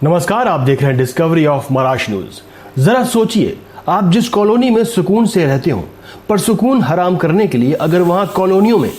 नमस्कार, आप देख रहे हैं डिस्कवरी ऑफ महाराष्ट्र न्यूज। जरा सोचिए, आप जिस कॉलोनी में सुकून से रहते हो, पर सुकून हराम करने के लिए अगर वहां कॉलोनियों में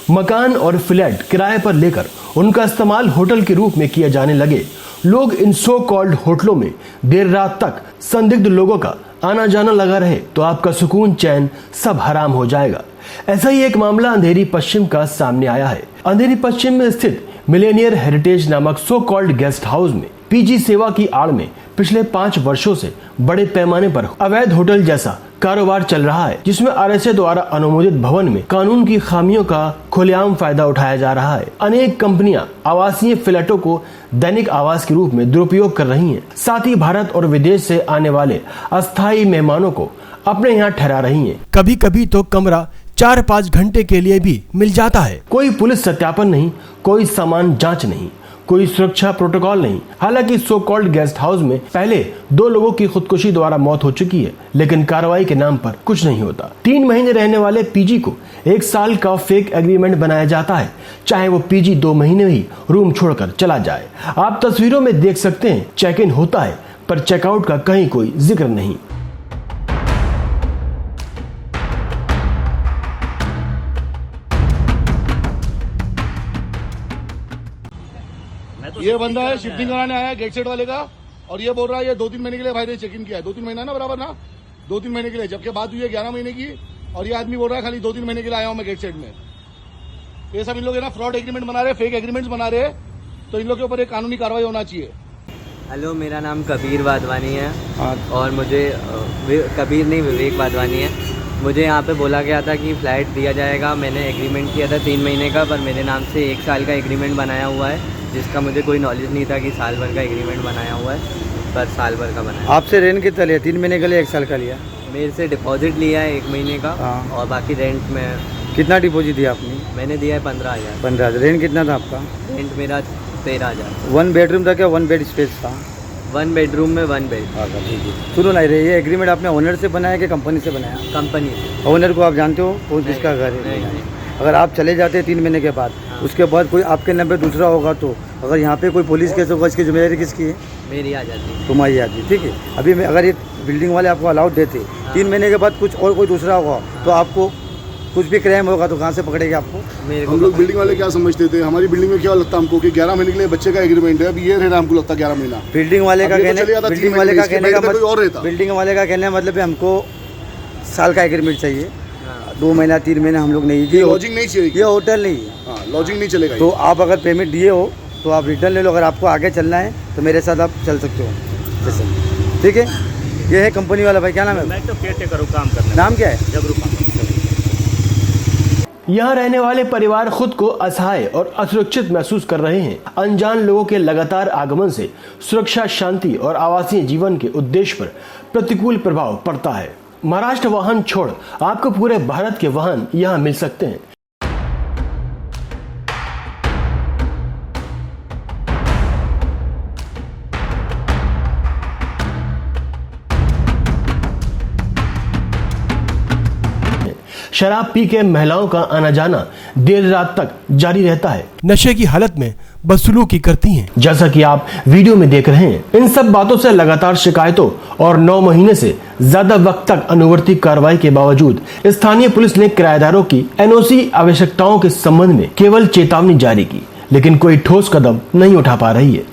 मकान और फ्लैट किराए पर लेकर उनका इस्तेमाल होटल के रूप में किया जाने लगे, लोग इन सो कॉल्ड होटलों में देर रात तक संदिग्ध लोगों का आना जाना लगा रहे, तो आपका सुकून चैन सब हराम हो जाएगा। ऐसा ही एक मामला अंधेरी पश्चिम का सामने आया है। अंधेरी पश्चिम में स्थित मिलेनियर हेरिटेज नामक सो कॉल्ड गेस्ट हाउस में पीजी सेवा की आड़ में पिछले 5 वर्षों से बड़े पैमाने पर अवैध होटल जैसा कारोबार चल रहा है, जिसमें आरएसए द्वारा अनुमोदित भवन में कानून की खामियों का खुलेआम फायदा उठाया जा रहा है। अनेक कंपनियां आवासीय फ्लैटों को दैनिक आवास के रूप में दुरुपयोग कर रही हैं। साथ ही भारत और विदेश से आने वाले अस्थायी मेहमानों को अपने यहाँ ठहरा रही हैं। कभी कभी तो कमरा 4-5 घंटे के लिए भी मिल जाता है। कोई पुलिस सत्यापन नहीं, कोई सामान जांच नहीं, कोई सुरक्षा प्रोटोकॉल नहीं। हालांकि सो कॉल्ड गेस्ट हाउस में पहले 2 लोगों की खुदकुशी द्वारा मौत हो चुकी है, लेकिन कार्रवाई के नाम पर कुछ नहीं होता। 3 महीने रहने वाले पीजी को 1 साल का फेक एग्रीमेंट बनाया जाता है, चाहे वो पीजी 2 महीने ही रूम छोड़कर चला जाए। आप तस्वीरों में देख सकते हैं, चेक इन होता है पर चेकआउट का कहीं कोई जिक्र नहीं। ये बंदा है शिफ्टिंग कराने आया है गेट सेट वाले का, और ये बोल रहा है ये 2-3 महीने के लिए भाई ने चेक इन किया है। 2-3 महीना ना बराबर ना, 2-3 महीने के लिए, जबकि बात हुई है 11 महीने की, और ये आदमी बोल रहा है खाली 2-3 महीने के लिए आया हूं मैं गेट सेट में। ये सब इन लोग ना फ्रॉड एग्रीमेंट बना रहे, फेक एग्रीमेंट्स बना रहे, तो इन लोग के ऊपर एक कानूनी कार्रवाई होना चाहिए। हेलो, मेरा नाम कबीर वाधवानी है और मुझे कबीर नहीं विवेक वाधवानी है। मुझे यहाँ पे बोला गया था कि फ्लैट दिया जाएगा। मैंने एग्रीमेंट किया था 3 महीने का, पर मेरे नाम से 1 साल का एग्रीमेंट बनाया हुआ है, जिसका मुझे कोई नॉलेज नहीं था कि साल भर का एग्रीमेंट बनाया हुआ है, पर साल भर का बनाया। आपसे रेंट कितना लिया? 3 महीने के लिए 1 साल का लिया? मेरे से डिपॉजिट लिया है 1 महीने का, और बाकी रेंट में। कितना डिपॉजिट दिया आपने? मैंने दिया है 15,000। 15,000। रेंट कितना था आपका? रेंट मेरा 13,000। 1 बेडरूम था क्या? 1 बेड स्पेस था? 1 बेडरूम में 1 बेड। ठीक है। सुनो ना, ये एग्रीमेंट आपने ओनर से बनाया कि कंपनी से बनाया? कंपनी से। ओनर को आप जानते हो कौन किसका घर है? नहीं। अगर आप चले जाते 3 महीने के बाद, उसके बाद कोई आपके नाम पे दूसरा होगा, तो अगर यहाँ पे कोई पुलिस केस होगा, इसकी जिम्मेदारी किसकी है? मेरी आ जाती। तुम्हारी आती। ठीक है। अभी मैं अगर ये बिल्डिंग वाले आपको अलाउड देते, 3 महीने के बाद कुछ और कोई दूसरा होगा, तो आपको कुछ भी क्राइम होगा तो कहाँ से पकड़ेगे आपको? हम लोग बिल्डिंग वाले क्या समझते थे, हमारी बिल्डिंग में क्या लगता हमको कि 11 महीने के लिए बच्चे का एग्रीमेंट है। अभी ये रहना हमको लगता 11 महीना। बिल्डिंग वाले का कहने का बिल्डिंग वाले का कहने का मतलब हमको साल का एग्रीमेंट चाहिए। 2 महीना 3 महीना हम लोग नहीं। ये लॉजिंग नहीं चाहिए, ये होटल नहीं है। लॉजिंग नहीं चलेगा। तो आप अगर पेमेंट दिए हो तो आप रिटर्न ले लो। अगर आपको आगे चलना है तो मेरे साथ आप चल सकते हो जैसे। ठीक है। ये है कंपनी वाला भाई, क्या नाम है? मैं तो केयरटेकर हूं, काम करने। नाम क्या है? जगरूपा। यहाँ रहने वाले परिवार खुद को असहाय और असुरक्षित महसूस कर रहे हैं। अनजान लोगों के लगातार आगमन से सुरक्षा, शांति और आवासीय जीवन के उद्देश्य पर प्रतिकूल प्रभाव पड़ता है। महाराष्ट्र वाहन छोड़ आपको पूरे भारत के वाहन यहाँ मिल सकते हैं। शराब पी के महिलाओं का आना जाना देर रात तक जारी रहता है। नशे की हालत में बदसलूकी करती हैं, जैसा कि आप वीडियो में देख रहे हैं। इन सब बातों से लगातार शिकायतों और 9 महीने से ज्यादा वक्त तक अनुवर्ती कार्रवाई के बावजूद स्थानीय पुलिस ने किराएदारों की एनओसी आवश्यकताओं के संबंध में केवल चेतावनी जारी की, लेकिन कोई ठोस कदम नहीं उठा पा रही है।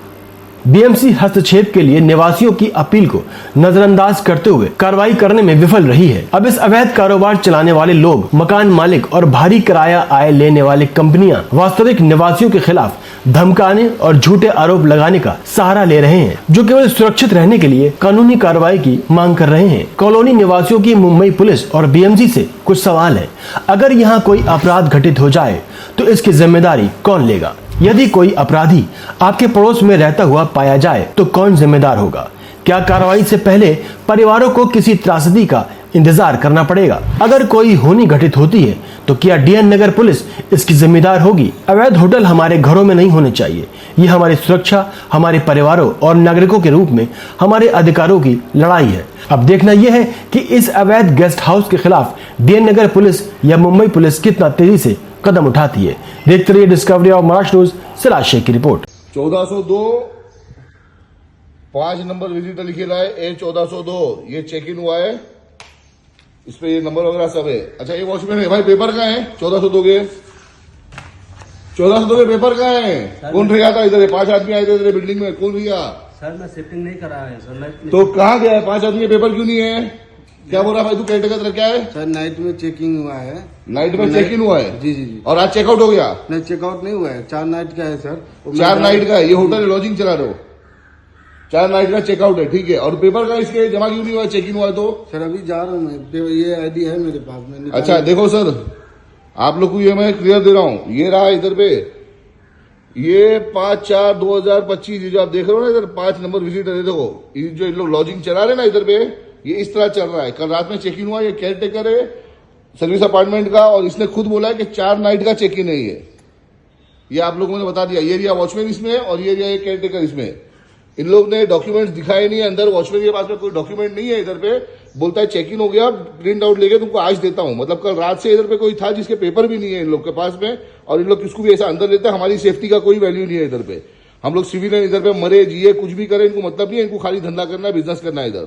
बीएमसी हस्तक्षेप के लिए निवासियों की अपील को नजरअंदाज करते हुए कार्रवाई करने में विफल रही है। अब इस अवैध कारोबार चलाने वाले लोग, मकान मालिक और भारी किराया आय लेने वाली कंपनियां वास्तविक निवासियों के खिलाफ धमकाने और झूठे आरोप लगाने का सहारा ले रहे हैं, जो केवल सुरक्षित रहने के लिए कानूनी कार्रवाई की मांग कर रहे हैं। कॉलोनी निवासियों की मुंबई पुलिस और बीएमसी से कुछ सवाल है। अगर यहाँ कोई अपराध घटित हो जाए तो इसकी जिम्मेदारी कौन लेगा? यदि कोई अपराधी आपके पड़ोस में रहता हुआ पाया जाए तो कौन जिम्मेदार होगा? क्या कार्रवाई से पहले परिवारों को किसी त्रासदी का इंतजार करना पड़ेगा? अगर कोई होनी घटित होती है तो क्या डीएन नगर पुलिस इसकी जिम्मेदार होगी? अवैध होटल हमारे घरों में नहीं होने चाहिए। ये हमारी सुरक्षा, हमारे परिवारों और नागरिकों के रूप में हमारे अधिकारों की लड़ाई है। अब देखना यह है कि इस अवैध गेस्ट हाउस के खिलाफ डीएन नगर पुलिस या मुंबई पुलिस कितना तेजी से कदम उठाती है। देखते रहिए discovery of Maharashtra news. Siraj Shaikh की रिपोर्ट। 1402 5 नंबर विजिटर लिखे रहा है A1402, ये चेक इन हुआ है, इस पे ये नंबर वगैरह सब है। अच्छा ये वॉचमैन है भाई, पेपर कहाँ है 1402 के? 1402 के पेपर कहाँ है? कौन रहा था इधर? 5 आदमी आए थे इधर बिल्डिंग में, कौन रिया? सर मैं शिफ्टिंग नहीं करा है सर। मैं तो कहाँ गया है? 5 आदमी के पेपर क्यों नहीं है? क्या बोल रहा भाई तू? केयरटेकर तरह क्या है? सर नाइट में चेकिंग हुआ है। नाइट में चेक इन हुआ है? जी जी जी। और आज चेकआउट हो गया? नहीं चेकआउट नहीं हुआ है, 4 नाइट का है सर। 4 नाइट का है, ये होटल लॉजिंग चला रहे हो? 4 नाइट का चेकआउट है, ठीक है। और पेपर का इसके जमा क्यों नहीं हुआ? चेक इन हुआ है तो? सर अभी जा रहा हूँ मैं, ये आईडी है मेरे पास में। अच्छा देखो सर, आप लोग को ये मैं क्लियर दे रहा हूं, ये रहा इधर पे, ये 5/4/2025, ये जो आप देख रहे हो ना इधर 5 नंबर विजिटर है, देखो ये जो इन लोग लॉजिंग चला रहे हैं ना इधर पे, ये इस तरह चल रहा है। कल रात में चेक इन हुआ, ये केयरटेकर है सर्विस अपार्टमेंट का, और इसने खुद बोला है कि 4 नाइट का चेक इन है ये आप लोगों ने बता दिया। ये रिया वॉचमैन इसमें है और ये रिया केयरटेकर इसमें। इन लोग ने डॉक्यूमेंट्स दिखाए नहीं है अंदर, वॉचमैन के पास में कोई डॉक्यूमेंट नहीं है इधर पे, बोलता है चेक इन हो गया, प्रिंट आउट लेके तुमको आज देता हूं। मतलब कल रात से इधर पे कोई था जिसके पेपर भी नहीं है इन लोग के पास में, और इन लोग किसको भी ऐसा अंदर लेते हैं। हमारी सेफ्टी का कोई वैल्यू नहीं है इधर पे, हम लोग सिविलियन इधर पे मरे जिए कुछ भी करें इनको मतलब नहीं है, इनको खाली धंधा करना है, बिजनेस करना है इधर।